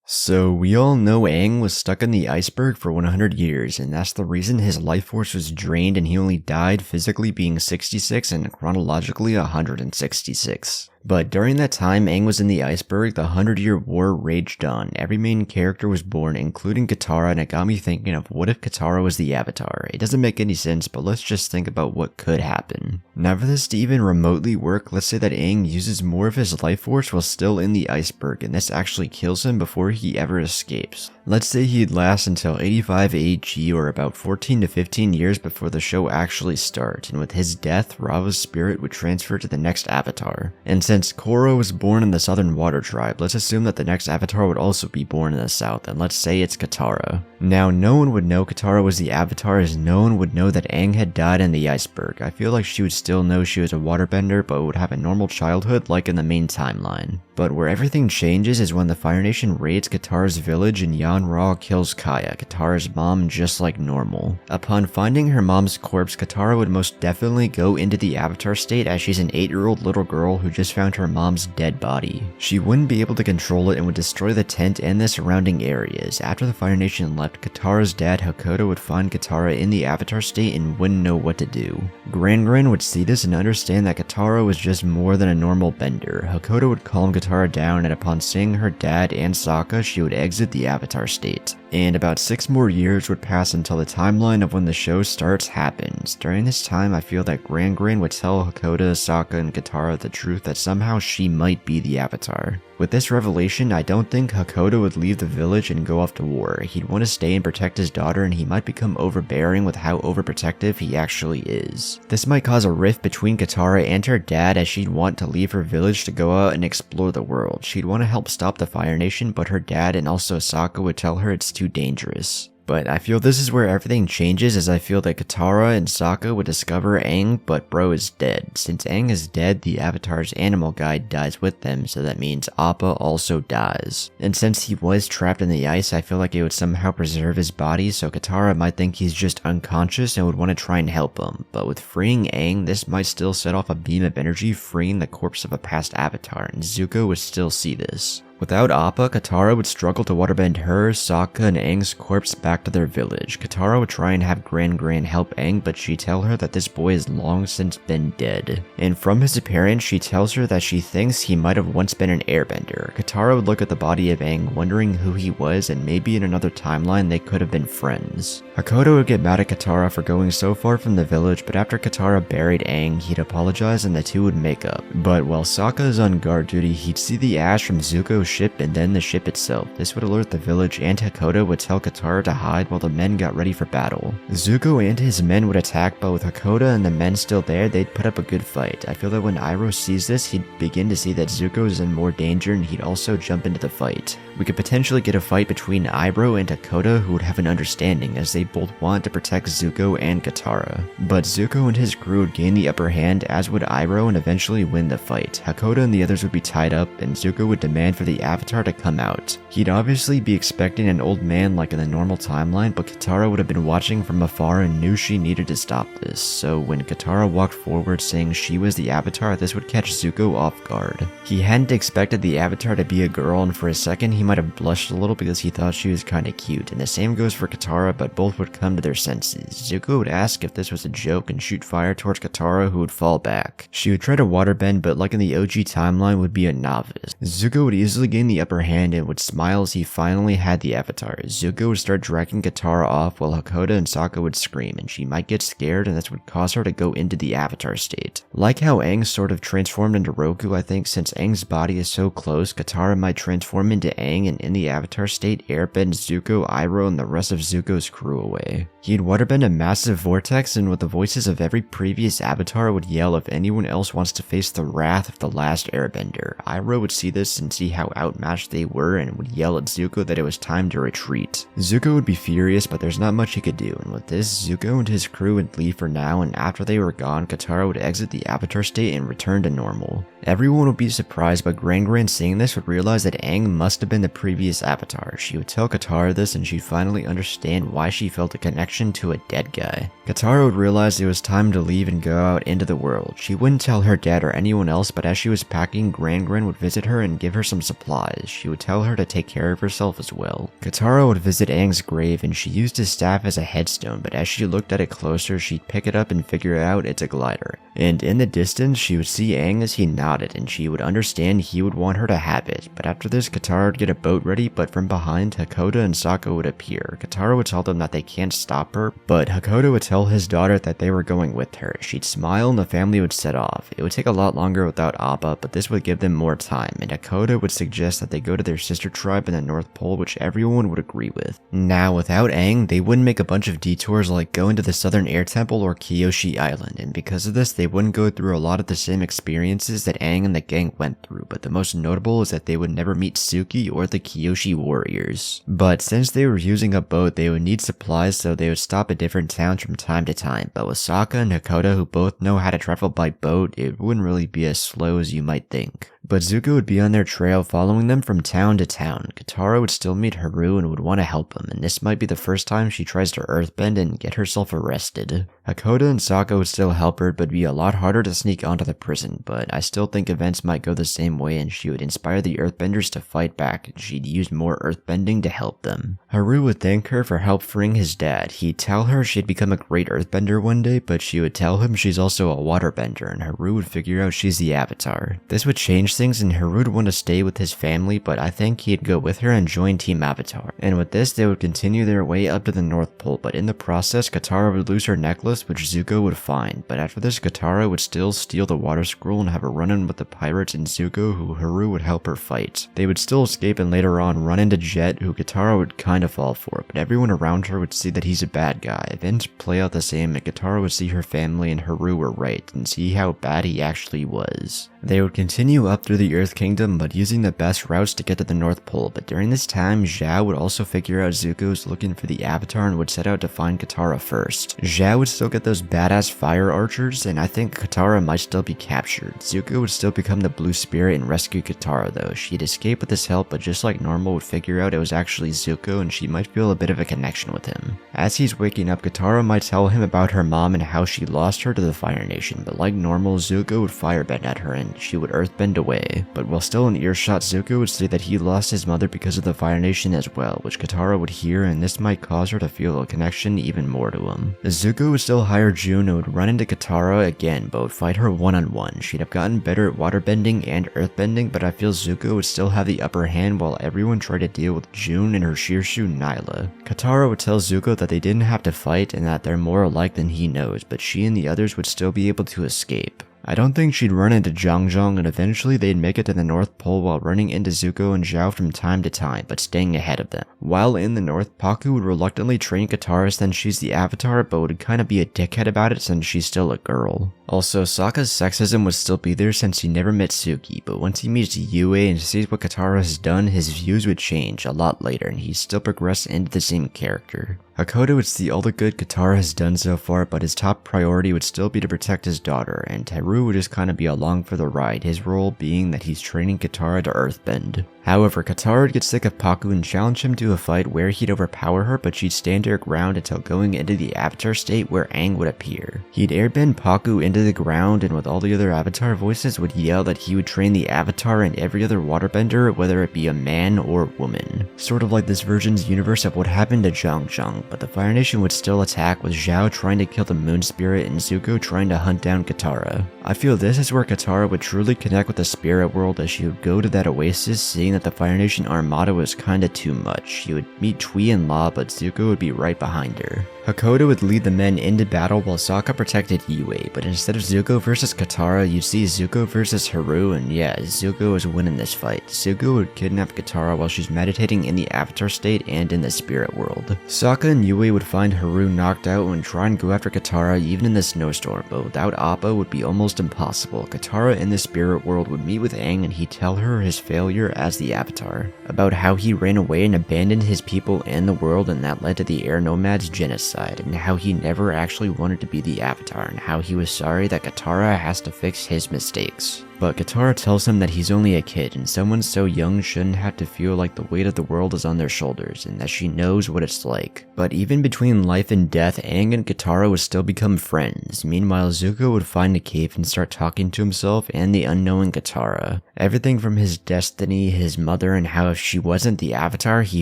So we all know Aang was stuck in the iceberg for 100 years, and that's the reason his life force was drained and he only died physically being 66 and chronologically 166. But during that time Aang was in the iceberg, the 100-Year War raged on. Every main character was born, including Katara, and it got me thinking of what if Katara was the Avatar? It doesn't make any sense, but let's just think about what could happen. Now for this to even remotely work, let's say that Aang uses more of his life force while still in the iceberg, and this actually kills him before he ever escapes. Let's say he'd last until 85 AG, or about 14 to 15 years before the show actually starts, and with his death, Rava's spirit would transfer to the next Avatar. And since Korra was born in the Southern Water Tribe, let's assume that the next Avatar would also be born in the South, and let's say it's Katara. Now, no one would know Katara was the Avatar, as no one would know that Aang had died in the iceberg. I feel like she would still know she was a waterbender, but would have a normal childhood like in the main timeline. But where everything changes is when the Fire Nation raids Katara's village and Yan Ra kills Kaya, Katara's mom, just like normal. Upon finding her mom's corpse, Katara would most definitely go into the Avatar state, as she's an 8-year-old little girl who just found her mom's dead body. She wouldn't be able to control it and would destroy the tent and the surrounding areas. After the Fire Nation left, Katara's dad Hakoda would find Katara in the Avatar state and wouldn't know what to do. Gran would see this and understand that Katara was just more than a normal bender. Hakoda would calm Katara down, and upon seeing her dad and Sokka, she would exit the Avatar state. And about 6 more years would pass until the timeline of when the show starts happens. During this time, I feel that Gran would tell Hakoda, Sokka, and Katara the truth that somehow she might be the Avatar. With this revelation, I don't think Hakoda would leave the village and go off to war. He'd want to stay and protect his daughter, and he might become overbearing with how overprotective he actually is. This might cause a rift between Katara and her dad, as she'd want to leave her village to go out and explore the world. She'd want to help stop the Fire Nation, but her dad and also Sokka would tell her it's too dangerous. But I feel this is where everything changes, as I feel that Katara and Sokka would discover Aang, but bro is dead. Since Aang is dead, the Avatar's animal guide dies with them, so that means Appa also dies. And since he was trapped in the ice, I feel like it would somehow preserve his body, so Katara might think he's just unconscious and would want to try and help him. But with freeing Aang, this might still set off a beam of energy freeing the corpse of a past Avatar, and Zuko would still see this. Without Appa, Katara would struggle to waterbend her, Sokka, and Aang's corpse back to their village. Katara would try and have Gran help Aang, but she'd tell her that this boy has long since been dead. And from his appearance, she tells her that she thinks he might have once been an airbender. Katara would look at the body of Aang, wondering who he was, and maybe in another timeline they could have been friends. Hakoda would get mad at Katara for going so far from the village, but after Katara buried Aang, he'd apologize and the two would make up. But while Sokka is on guard duty, he'd see the ash from Zuko's ship and then the ship itself. This would alert the village, and Hakoda would tell Katara to hide while the men got ready for battle. Zuko and his men would attack, but with Hakoda and the men still there, they'd put up a good fight. I feel that when Iroh sees this, he'd begin to see that Zuko is in more danger, and he'd also jump into the fight. We could potentially get a fight between Iroh and Hakoda, who would have an understanding, as they both want to protect Zuko and Katara. But Zuko and his crew would gain the upper hand, as would Iroh, and eventually win the fight. Hakoda and the others would be tied up, and Zuko would demand for the Avatar to come out. He'd obviously be expecting an old man like in the normal timeline, but Katara would have been watching from afar and knew she needed to stop this. So when Katara walked forward saying she was the Avatar, this would catch Zuko off guard. He hadn't expected the Avatar to be a girl, and for a second he might have blushed a little because he thought she was kinda cute, and the same goes for Katara, but both would come to their senses. Zuko would ask if this was a joke and shoot fire towards Katara, who would fall back. She would try to waterbend, but like in the OG timeline, would be a novice. Zuko would easily gain the upper hand and would smile as he finally had the Avatar. Zuko would start dragging Katara off while Hakoda and Sokka would scream, and she might get scared, and this would cause her to go into the Avatar state. Like how Aang sort of transformed into Roku, I think since Aang's body is so close, Katara might transform into Aang and in the Avatar state airbend Zuko, Iroh, and the rest of Zuko's crew away. He'd waterbend a massive vortex, and with the voices of every previous Avatar would yell if anyone else wants to face the wrath of the last airbender. Iroh would see this and see how outmatched they were and would yell at Zuko that it was time to retreat. Zuko would be furious, but there's not much he could do, and with this, Zuko and his crew would leave for now, and after they were gone, Katara would exit the Avatar state and return to normal. Everyone would be surprised, but Gran seeing this would realize that Aang must have been the previous Avatar. She would tell Katara this, and she'd finally understand why she felt a connection connection to a dead guy. Katara would realize it was time to leave and go out into the world. She wouldn't tell her dad or anyone else, but as she was packing, Gran would visit her and give her some supplies. She would tell her to take care of herself as well. Katara would visit Aang's grave and she used his staff as a headstone, but as she looked at it closer, she'd pick it up and figure out it's a glider. And in the distance, she would see Aang as he nodded and she would understand he would want her to have it. But after this, Katara would get a boat ready, but from behind, Hakoda and Sokka would appear. Katara would tell them that they can't stop her, but Hakoda would tell his daughter that they were going with her. She'd smile and the family would set off. It would take a lot longer without Appa, but this would give them more time, and Hakoda would suggest that they go to their sister tribe in the North Pole, which everyone would agree with. Now, without Aang, they wouldn't make a bunch of detours like going to the Southern Air Temple or Kyoshi Island, and because of this, they wouldn't go through a lot of the same experiences that Aang and the gang went through, but the most notable is that they would never meet Suki or the Kyoshi warriors. But since they were using a boat, they would need supplies, so they would stop at different towns from time to time, but with Sokka and Hakoda, who both know how to travel by boat, it wouldn't really be as slow as you might think. But Zuko would be on their trail following them from town to town. Katara would still meet Haru and would want to help him, and this might be the first time she tries to earthbend and get herself arrested. Hakoda and Sokka would still help her, but be a lot harder to sneak onto the prison, but I still think events might go the same way and she would inspire the earthbenders to fight back and she'd use more earthbending to help them. Haru would thank her for help freeing his dad. He'd tell her she'd become a great earthbender one day, but she would tell him she's also a waterbender and Haru would figure out she's the Avatar. This would change things and Haru would want to stay with his family, but I think he'd go with her and join Team Avatar. And with this, they would continue their way up to the North Pole, but in the process, Katara would lose her necklace, which Zuko would find. But after this, Katara would still steal the water scroll and have a run-in with the pirates and Zuko, who Haru would help her fight. They would still escape and later on run into Jet, who Katara would kinda fall for, but everyone around her would see that he's a bad guy. Events play out the same and Katara would see her family and Haru were right, and see how bad he actually was. They would continue up through the Earth Kingdom, but using the best routes to get to the North Pole, but during this time, Zhao would also figure out Zuko's looking for the Avatar and would set out to find Katara first. Zhao would still get those badass fire archers, and I think Katara might still be captured. Zuko would still become the Blue Spirit and rescue Katara though. She'd escape with his help, but just like normal would figure out it was actually Zuko and she might feel a bit of a connection with him. As he's waking up, Katara might tell him about her mom and how she lost her to the Fire Nation, but like normal, Zuko would firebend at her and she would earthbend away. But while still in earshot, Zuko would say that he lost his mother because of the Fire Nation as well, which Katara would hear, and this might cause her to feel a connection even more to him. Zuko would still hire June and would run into Katara again, but would fight her one-on-one. She'd have gotten better at waterbending and earthbending, but I feel Zuko would still have the upper hand while everyone tried to deal with June and her Shirshu Nyla. Katara would tell Zuko that they didn't have to fight and that they're more alike than he knows, but she and the others would still be able to escape. I don't think she'd run into Zhang and eventually they'd make it to the North Pole while running into Zuko and Zhao from time to time, but staying ahead of them. While in the North, Pakku would reluctantly train Katara since she's the Avatar, but would kinda be a dickhead about it since she's still a girl. Also, Sokka's sexism would still be there since he never met Suki, but once he meets Yue and sees what Katara has done, his views would change a lot later and he'd still progress into the same character. Hakoda would see all the good Katara has done so far, but his top priority would still be to protect his daughter, and Haru would just kinda be along for the ride, his role being that he's training Katara to earthbend. However, Katara would get sick of Pakku and challenge him to a fight where he'd overpower her, but she'd stand her ground until going into the Avatar state where Aang would appear. He'd airbend Pakku into the ground and with all the other Avatar voices would yell that he would train the Avatar and every other waterbender, whether it be a man or woman. Sort of like this version's universe of what happened to Zhang, but the Fire Nation would still attack with Zhao trying to kill the Moon Spirit and Zuko trying to hunt down Katara. I feel this is where Katara would truly connect with the spirit world as she would go to that Oasis, seeing that the Fire Nation Armada was kinda too much. She would meet Tui and La, but Zuko would be right behind her. Hakoda would lead the men into battle while Sokka protected Yue, but instead of Zuko versus Katara, you'd see Zuko versus Haru, and yeah, Zuko is winning this fight. Zuko would kidnap Katara while she's meditating in the Avatar state and in the spirit world. Sokka and Yue would find Haru knocked out and try and go after Katara even in the snowstorm, but without Appa would be almost impossible. Katara in the spirit world would meet with Aang and he'd tell her his failure as the Avatar, about how he ran away and abandoned his people and the world, and that led to the Air Nomads' genocide, and how he never actually wanted to be the Avatar, and how he was sorry that Katara has to fix his mistakes. But Katara tells him that he's only a kid and someone so young shouldn't have to feel like the weight of the world is on their shoulders and that she knows what it's like. But even between life and death, Aang and Katara would still become friends. Meanwhile, Zuko would find a cave and start talking to himself and the unknowing Katara. Everything from his destiny, his mother, and how if she wasn't the Avatar, he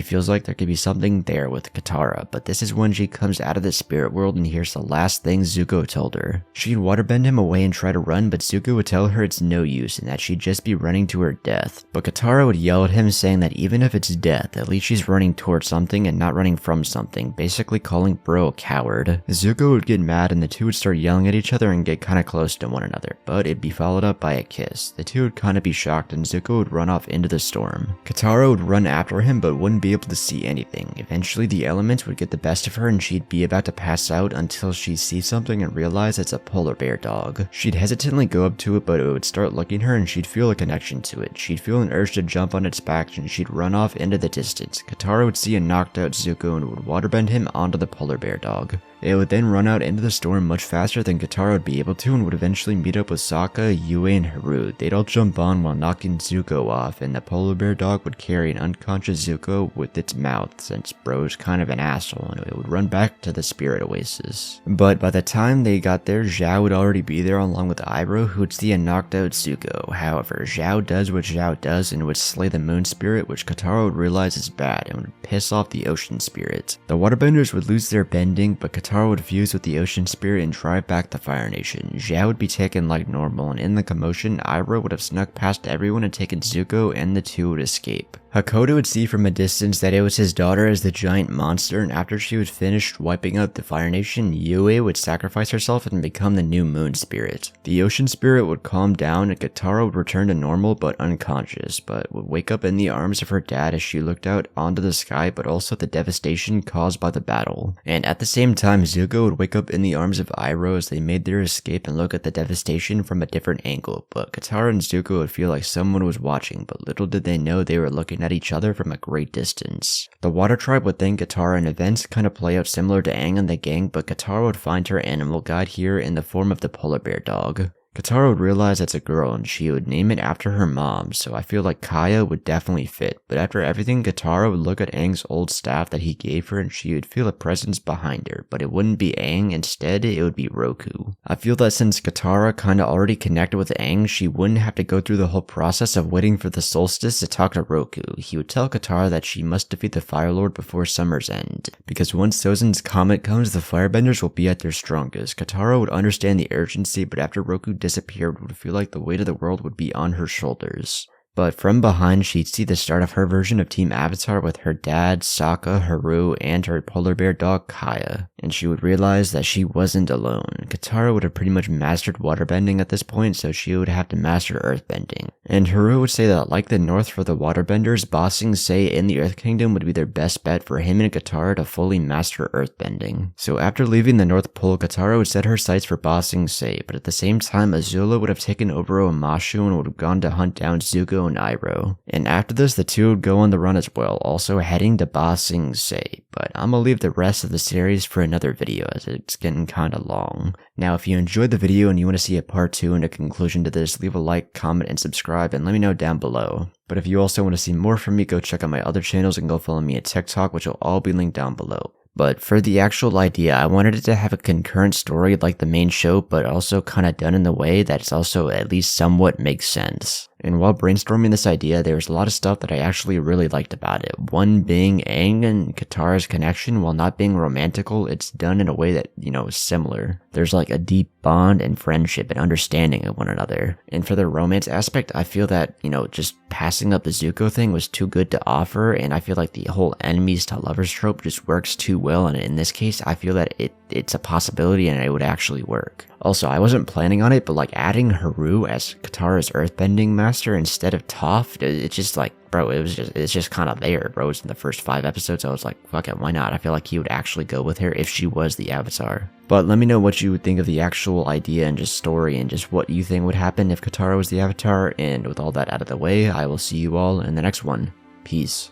feels like there could be something there with Katara. But this is when she comes out of the spirit world and hears the last thing Zuko told her. She'd waterbend him away and try to run, but Zuko would tell her it's no use and that she'd just be running to her death. But Katara would yell at him saying that even if it's death, at least she's running towards something and not running from something, basically calling bro a coward. Zuko would get mad and the two would start yelling at each other and get kinda close to one another, but it'd be followed up by a kiss. The two would kinda be shocked and Zuko would run off into the storm. Katara would run after him but wouldn't be able to see anything. Eventually the elements would get the best of her and she'd be about to pass out until she'd see something and realize it's a polar bear dog. She'd hesitantly go up to it, but it would start looking at her and she'd feel a connection to it. She'd feel an urge to jump on its back and she'd run off into the distance. Katara would see a knocked out Zuko and would waterbend him onto the polar bear dog. It would then run out into the storm much faster than Katara would be able to and would eventually meet up with Sokka, Yue, and Haru. They'd all jump on while knocking Zuko off, and the polar bear dog would carry an unconscious Zuko with its mouth, since bro's kind of an asshole, and it would run back to the spirit oasis. But by the time they got there, Zhao would already be there along with Iroh, who would see a knocked out Zuko. However, Zhao does what Zhao does and would slay the moon spirit, which Katara would realize is bad and would piss off the ocean spirit. The waterbenders would lose their bending, but Katara would fuse with the ocean spirit and drive back the Fire Nation. Zhao would be taken like normal, and in the commotion, Iroh would have snuck past everyone and taken Zuko, and the two would escape. Hakoda would see from a distance that it was his daughter as the giant monster, and after she was finished wiping out the Fire Nation, Yue would sacrifice herself and become the new moon spirit. The ocean spirit would calm down and Katara would return to normal but unconscious, but would wake up in the arms of her dad as she looked out onto the sky but also the devastation caused by the battle. And at the same time, Zuko would wake up in the arms of Iroh as they made their escape and look at the devastation from a different angle, but Katara and Zuko would feel like someone was watching, but little did they know they were looking at each other from a great distance. The Water Tribe would thank Katara and events kind of play out similar to Aang and the gang, but Katara would find her animal guide here in the form of the polar bear dog. Katara would realize it's a girl and she would name it after her mom, so I feel like Kaya would definitely fit, but after everything, Katara would look at Aang's old staff that he gave her and she would feel a presence behind her, but it wouldn't be Aang, instead it would be Roku. I feel that since Katara kinda already connected with Aang, she wouldn't have to go through the whole process of waiting for the solstice to talk to Roku. He would tell Katara that she must defeat the Fire Lord before summer's end, because once Sozin's comet comes, the firebenders will be at their strongest. Katara would understand the urgency, but after Roku disappeared, would feel like the weight of the world would be on her shoulders. But from behind, she'd see the start of her version of Team Avatar with her dad, Sokka, Haru, and her polar bear dog, Kaya. And she would realize that she wasn't alone. Katara would have pretty much mastered waterbending at this point, so she would have to master earthbending. And Haru would say that like the North for the waterbenders, Ba Sing Se in the Earth Kingdom would be their best bet for him and Katara to fully master earthbending. So after leaving the North Pole, Katara would set her sights for Ba Sing Se, but at the same time, Azula would have taken over Omashu and would have gone to hunt down Zuko and Iroh. And after this, the two would go on the run as well, also heading to Ba Sing Se. But I'm gonna leave the rest of the series for another video as it's getting kinda long. Now, if you enjoyed the video and you want to see a part 2 and a conclusion to this, leave a like, comment, and subscribe, and let me know down below. But if you also want to see more from me, go check out my other channels and go follow me at TikTok, which will all be linked down below. But for the actual idea, I wanted it to have a concurrent story like the main show, but also kinda done in the way that's also at least somewhat makes sense. And while brainstorming this idea, there was a lot of stuff that I actually really liked about it. One being Aang and Katara's connection, while not being romantical, it's done in a way that, is similar. There's like a deep bond and friendship and understanding of one another. And for the romance aspect, I feel that, just passing up the Zuko thing was too good to offer, and I feel like the whole enemies to lovers trope just works too well, and in this case, I feel that it's a possibility and it would actually work. Also, I wasn't planning on it, but like adding Haru as Katara's earthbending master instead of Toph, it's just like, bro, it's just kind of there, bro. It's in the first 5 episodes. I was like, fuck it, why not? I feel like he would actually go with her if she was the Avatar. But let me know what you would think of the actual idea and just story and just what you think would happen if Katara was the Avatar. And with all that out of the way, I will see you all in the next one. Peace.